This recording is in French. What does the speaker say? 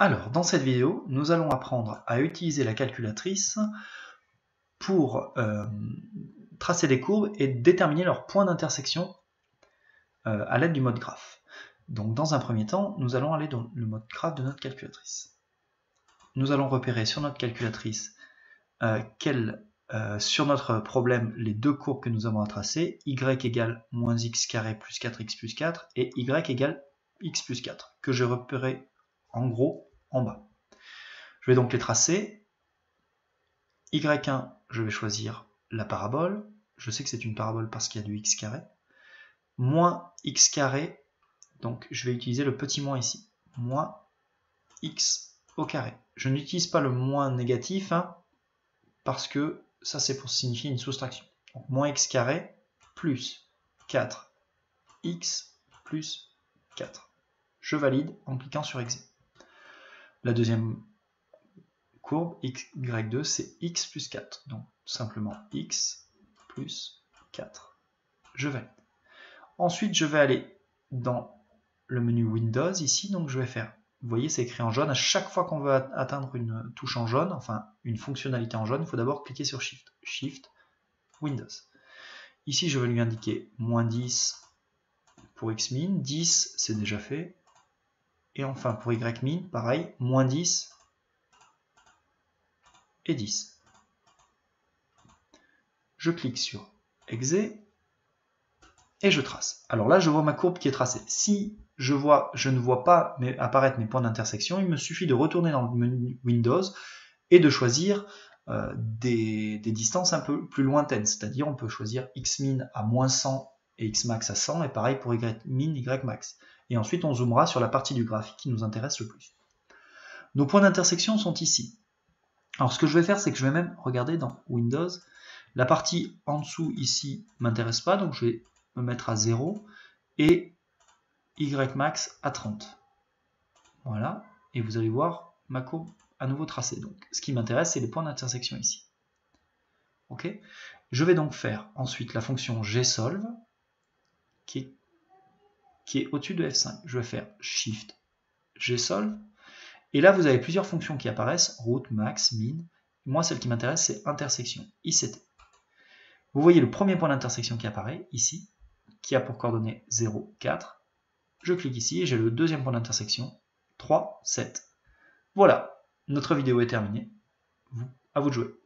Alors, dans cette vidéo, nous allons apprendre à utiliser la calculatrice pour tracer des courbes et déterminer leurs points d'intersection à l'aide du mode graphe. Donc, dans un premier temps, nous allons aller dans le mode graphe de notre calculatrice. Nous allons repérer sur notre calculatrice sur notre problème les deux courbes que nous avons à tracer, y égale moins x carré plus 4x plus 4 et y égale x plus 4, que j'ai repéré en gros en bas. Je vais donc les tracer. Y1, je vais choisir la parabole. Je sais que c'est une parabole parce qu'il y a du x carré. Moins x carré, donc je vais utiliser le petit moins ici. Moins x au carré. Je n'utilise pas le moins négatif, parce que ça c'est pour signifier une soustraction. Donc moins x carré plus 4x plus 4. Je valide en cliquant sur exe. La deuxième courbe, y2, c'est x plus 4. Donc simplement x plus 4. Je valide. Ensuite, je vais aller dans le menu Windows ici. Donc je vais faire, vous voyez, c'est écrit en jaune. À chaque fois qu'on veut atteindre une touche en jaune, enfin une fonctionnalité en jaune, il faut d'abord cliquer sur Shift. Shift, Windows. Ici, je vais lui indiquer moins 10 pour xmin. 10, c'est déjà fait. Et enfin, pour ymin, pareil, moins 10 et 10. Je clique sur exe et je trace. Alors là, je vois ma courbe qui est tracée. Si je ne vois pas apparaître mes points d'intersection, il me suffit de retourner dans le menu Windows et de choisir des distances un peu plus lointaines. C'est-à-dire, on peut choisir xmin à moins 100 et xmax à 100, et pareil pour ymin, ymax. Et ensuite, on zoomera sur la partie du graphique qui nous intéresse le plus. Nos points d'intersection sont ici. Alors, ce que je vais faire, c'est que je vais même regarder dans Windows. La partie en dessous, ici, ne m'intéresse pas, donc je vais me mettre à 0 et ymax à 30. Voilà, et vous allez voir ma courbe à nouveau tracée. Donc, ce qui m'intéresse, c'est les points d'intersection ici. Ok. Je vais donc faire ensuite la fonction gsolve qui est au-dessus de F5. Je vais faire Shift gsolve. Et là, vous avez plusieurs fonctions qui apparaissent, route, max, min. Moi, celle qui m'intéresse, c'est intersection, ICT. Vous voyez le premier point d'intersection qui apparaît ici, qui a pour coordonnées 0, 4. Je clique ici et j'ai le deuxième point d'intersection, 3, 7. Voilà, notre vidéo est terminée. À vous de jouer.